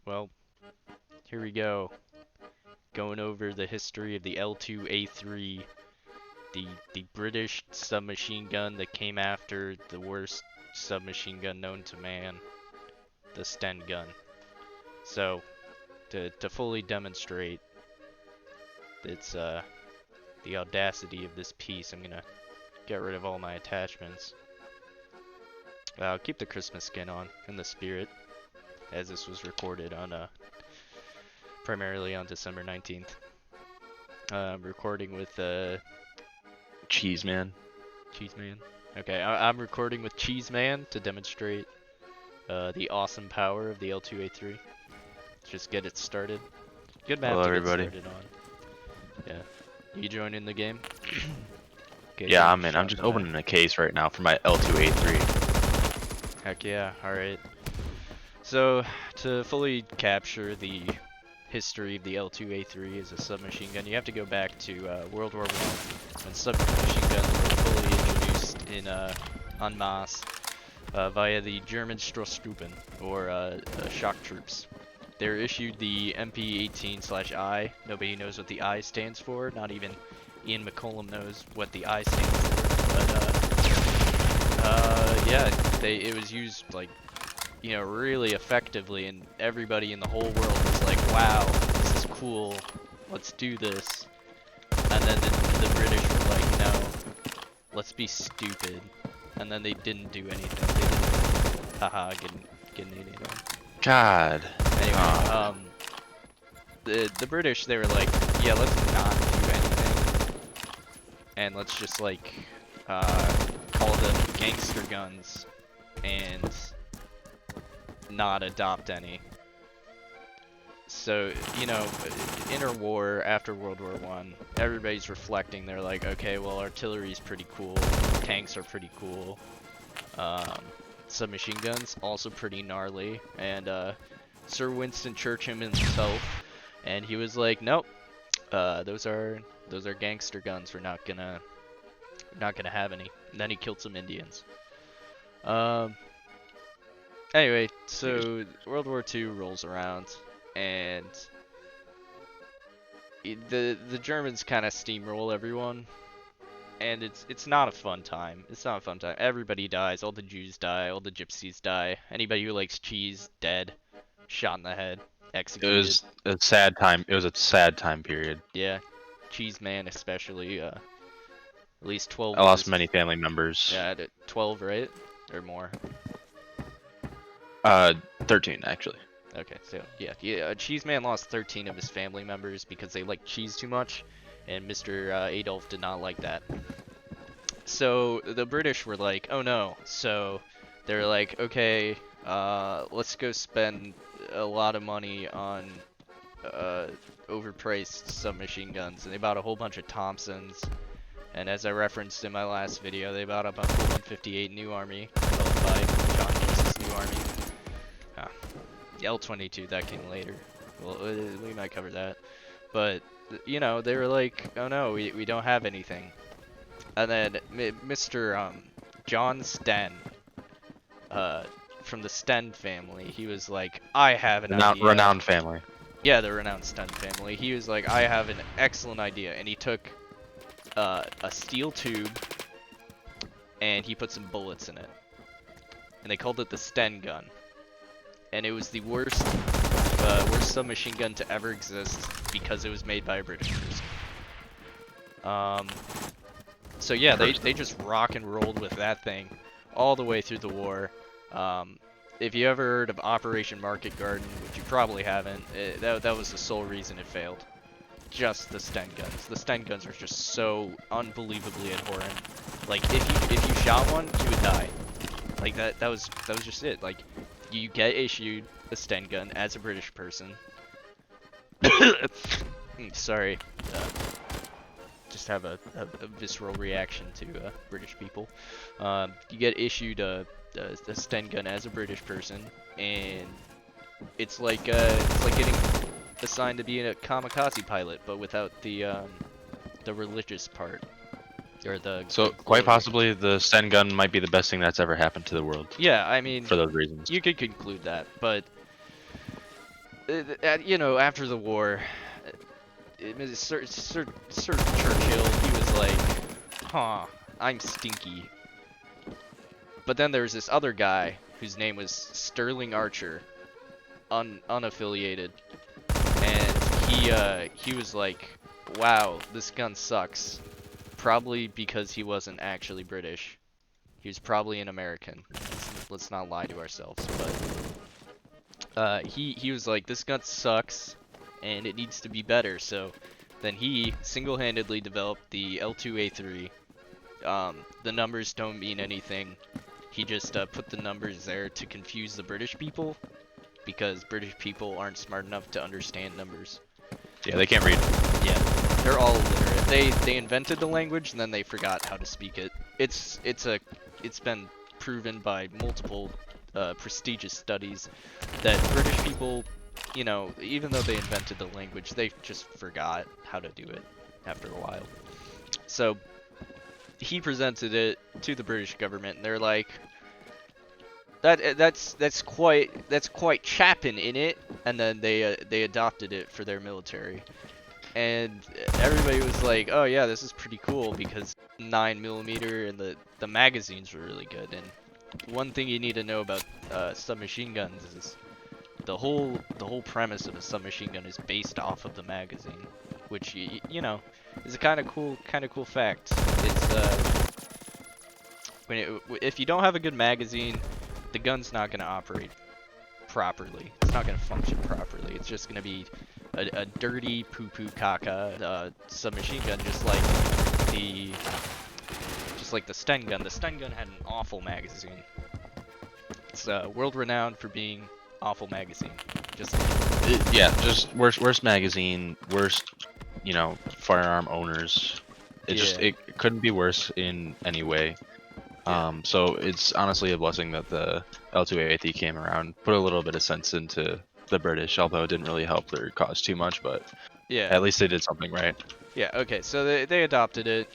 Well, here we go. Going over the history of the L2A3, the British submachine gun that came after the worst submachine gun known to man, the STEN gun. So, to fully demonstrate its the audacity of this piece, I'm gonna get rid of all my attachments. I'll keep the Christmas skin on in the spirit, as this was recorded on primarily on December 19th. I'm recording with Cheese Man. Cheese Man. Okay, I'm recording with Cheese Man to demonstrate the awesome power of the L2A3. Let's just get it started. Good map Hello, to everybody. get started on. Yeah. You joining the game? Okay, Yeah, so I'm in. I'm just opening a case right now for my L2A3. Heck yeah, alright. So, to fully capture the history of the L2A3 as a submachine gun, you have to go back to World War I, when submachine guns were fully introduced in en masse via the German Sturmtruppen, or shock troops. They were issued the MP-18/I. Nobody knows what the I stands for. Not even Ian McCollum knows what the I stands for. But yeah, it was used like, you know, really effectively, and everybody in the whole world was like, wow, this is cool, let's do this. And then the British were like, no, let's be stupid. And then they didn't do anything. They didn't, haha, getting an idiot on. God. Anyway, the British, they were like, yeah, let's not do anything, and let's just like call them gangster guns and not adopt any. So, you know, interwar, after World War I, everybody's reflecting. They're like, okay, well, artillery's pretty cool, tanks are pretty cool, submachine guns also pretty gnarly, and Sir Winston Churchill himself, and he was like, nope, those are gangster guns. We're not gonna have any. And then he killed some Indians. Anyway, so World War II rolls around, and the Germans kind of steamroll everyone, and it's not a fun time. It's not a fun time. Everybody dies. All the Jews die. All the Gypsies die. Anybody who likes cheese, dead, shot in the head, executed. It was a sad time. It was a sad time period. Yeah, Cheese Man especially. At least 12. I lost many family members. Yeah, 12, right, or more. 13 actually. Okay, so yeah, Cheese Man lost 13 of his family members because they liked cheese too much, and Mr. Adolf did not like that. So the British were like, oh no. So they're like, okay, let's go spend a lot of money on overpriced submachine guns, and they bought a whole bunch of Thompsons. And as I referenced in my last video, they bought up a full 158 New Army, developed by John Lewis's New Army. The L-22, that came later. Well, we might cover that. But, you know, they were like, oh no, we don't have anything. And then Mr. John STEN, from the STEN family, he was like, I have an idea. Renowned family. Yeah, the renowned STEN family. He was like, I have an excellent idea. And he took a steel tube, and he put some bullets in it. And they called it the STEN gun. And it was the worst submachine gun to ever exist because it was made by a British person. So yeah, they just rock and rolled with that thing all the way through the war. If you ever heard of Operation Market Garden, which you probably haven't, that was the sole reason it failed. Just the STEN guns. The STEN guns are just so unbelievably abhorrent. Like if you shot one, you would die. Like that was just it. Like, you get issued a STEN gun as a British person. Sorry. Just have a visceral reaction to British people. You get issued a STEN gun as a British person, and it's like getting assigned to be a kamikaze pilot, but without the religious part. So quite possibly the STEN gun might be the best thing that's ever happened to the world. Yeah, I mean, for those reasons. you could conclude that, but you know, after the war, Sir Churchill, he was like, huh, I'm stinky. But then there was this other guy whose name was Sterling Archer, unaffiliated, and he was like, wow, this gun sucks. Probably because he wasn't actually British. He was probably an American. Let's not lie to ourselves. But he was like, this gun sucks, and it needs to be better. So then he single-handedly developed the L2A3. The numbers don't mean anything. He just put the numbers there to confuse the British people, because British people aren't smart enough to understand numbers. Yeah, they can't read. Yeah, they're all illiterate. They invented the language and then they forgot how to speak it. It's been proven by multiple prestigious studies that British people, you know, even though they invented the language, they just forgot how to do it after a while. So he presented it to the British government, and they're like, that's quite Chapin in it, and then they adopted it for their military, and everybody was like, oh yeah, this is pretty cool because 9mm and the magazines were really good. And one thing you need to know about submachine guns is the whole premise of a submachine gun is based off of the magazine, which you know is a kind of cool fact. It's if you don't have a good magazine, the gun's not going to operate properly. It's not going to function properly. It's just going to be a dirty poo-poo caca submachine gun, just like the STEN gun. The STEN gun had an awful magazine. It's world-renowned for being awful magazine. Just worst magazine, worst, you know, firearm owners. It couldn't be worse in any way. So it's honestly a blessing that the L2A3 came around, put a little bit of sense into the British, although it didn't really help their cause too much, but yeah, at least they did something right. Yeah, okay, so they adopted it.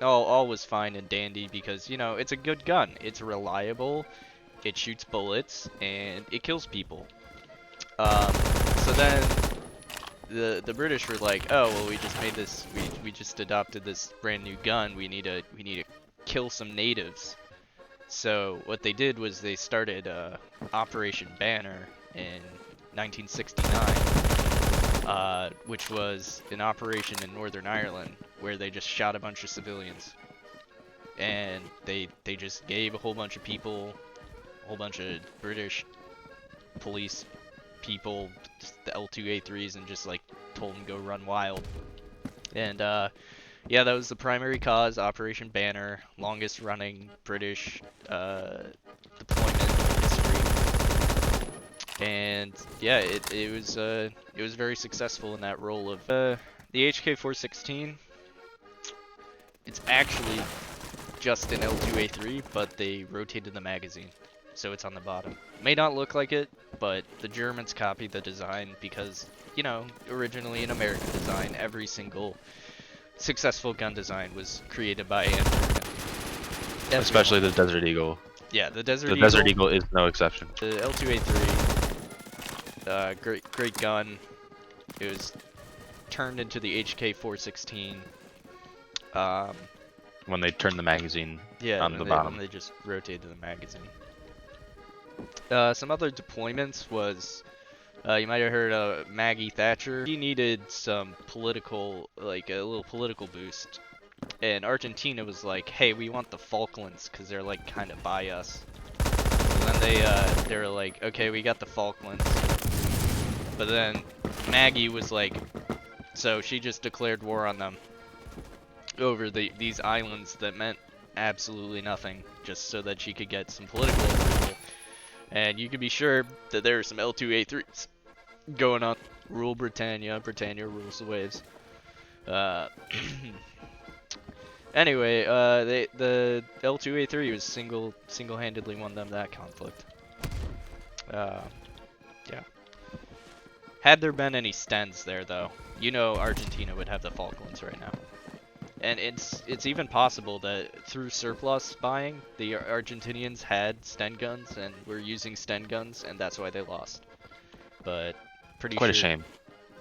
All was fine and dandy because, you know, it's a good gun. It's reliable, it shoots bullets, and it kills people. So then the British were like, oh, well, we just made this, we just adopted this brand new gun. We need to kill some natives. So what they did was they started Operation Banner in 1969, which was an operation in Northern Ireland where they just shot a bunch of civilians, and they just gave a whole bunch of people, a whole bunch of British police people, just the L2A3s, and just like told them go run wild. And yeah, that was the primary cause, Operation Banner, longest running British deployment in history. And yeah, it was very successful in that role of the HK416. It's actually just an L2A3, but they rotated the magazine, so it's on the bottom. May not look like it, but the Germans copied the design because, you know, originally an American design. Every single successful gun design was created by an American. Especially the Desert Eagle. Yeah, the Desert Eagle is no exception. The L2A3, great gun. It was turned into the HK416. When they turned the magazine on the bottom. When they just rotated the magazine. Some other deployments was, you might have heard of Maggie Thatcher. She needed some political, like a little political boost. And Argentina was like, hey, we want the Falklands because they're like kind of by us. So then they were like, okay, we got the Falklands. But then Maggie was like, so she just declared war on them over these islands that meant absolutely nothing, just so that she could get some political approval. And you can be sure that there are some L2A3s going on. Rule Britannia, Britannia rules the waves. Anyway, the L2A3 was single-handedly won them that conflict. Yeah. Had there been any STENs there, though, you know Argentina would have the Falklands right now. And it's even possible that through surplus buying, the Argentinians had STEN guns and were using STEN guns, and that's why they lost. But Pretty Quite a sure. shame.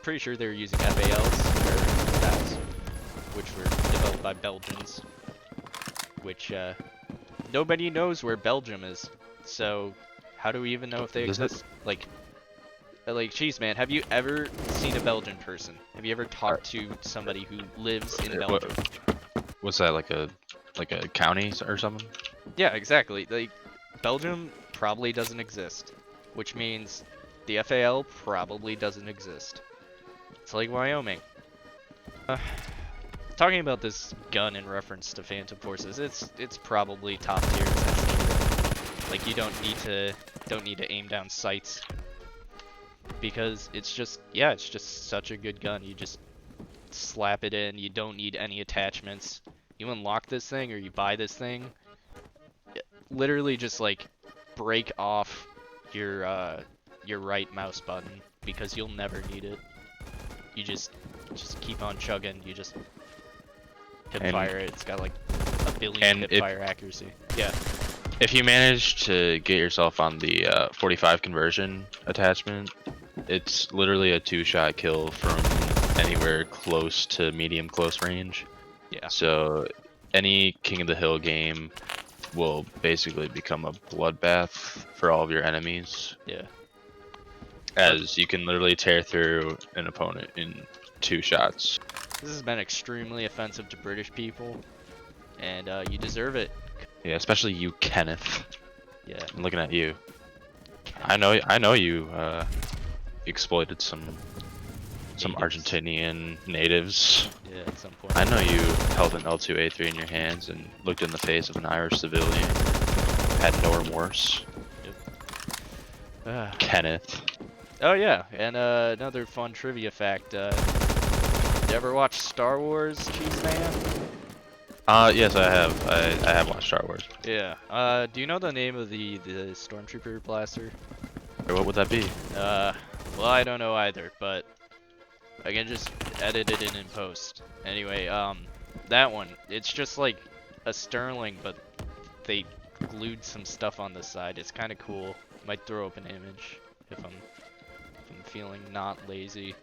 Pretty sure they were using FALs or FALs, which were developed by Belgians. Which nobody knows where Belgium is. So how do we even know if they Is it? exist? Like, geez, man, have you ever seen a Belgian person? Have you ever talked to somebody who lives in Belgium? What's that, like a county or something? Yeah, exactly. Like, Belgium probably doesn't exist, which means the FAL probably doesn't exist. It's like Wyoming. Talking about this gun in reference to Phantom Forces, it's probably top tier essentially. Like, you don't need to aim down sights because it's just such a good gun. You just slap it in. You don't need any attachments. You unlock this thing or you buy this thing, literally just like break off your right mouse button because you'll never need it. You just keep on chugging. You just hip fire it. It's got like a billion hip fire accuracy. Yeah. If you manage to get yourself on the 45 conversion attachment, it's literally a 2-shot kill from anywhere close to medium close range. Yeah. So any King of the Hill game will basically become a bloodbath for all of your enemies. Yeah. As you can literally tear through an opponent in 2 shots. This has been extremely offensive to British people, and you deserve it. Yeah, especially you, Kenneth. Yeah. I'm looking at you. Kenneth. I know you exploited some Argentinian natives. Yeah, at some point. I know you held an L2A3 in your hands and looked in the face of an Irish civilian. Had no remorse. Yep. Kenneth. Oh yeah, and another fun trivia fact. You ever watch Star Wars, Cheese Man? Yes, I have. I have watched Star Wars. Yeah. Do you know the name of the Stormtrooper blaster? What would that be? Well, I don't know either, but I can just edit it in post. Anyway, that one, it's just like a Sterling, but they glued some stuff on the side. It's kind of cool. Might throw up an image if I'm feeling not lazy.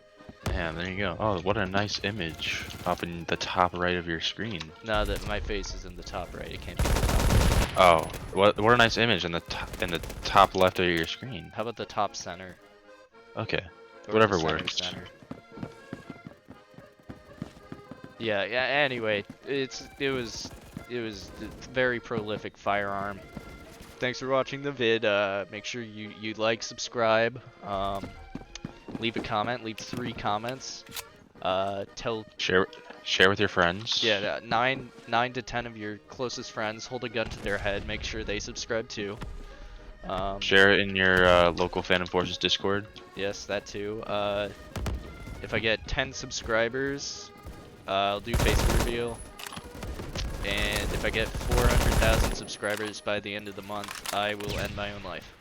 Yeah, there you go. Oh, what a nice image up in the top right of your screen. No, that my face is in the top right. It can't be the top. Oh, what a nice image in the top left of your screen. How about the top center? Okay, Or whatever the works. center. Yeah. Anyway, it was a very prolific firearm. Thanks for watching the vid. Make sure you like, subscribe, leave a comment, leave 3 comments. Share with your friends. Yeah, 9 to 10 of your closest friends. Hold a gun to their head. Make sure they subscribe too. Share it in your local Phantom Forces Discord. Yes, that too. If I get 10 subscribers, I'll do Facebook reveal. And if I get 400,000 subscribers by the end of the month, I will end my own life.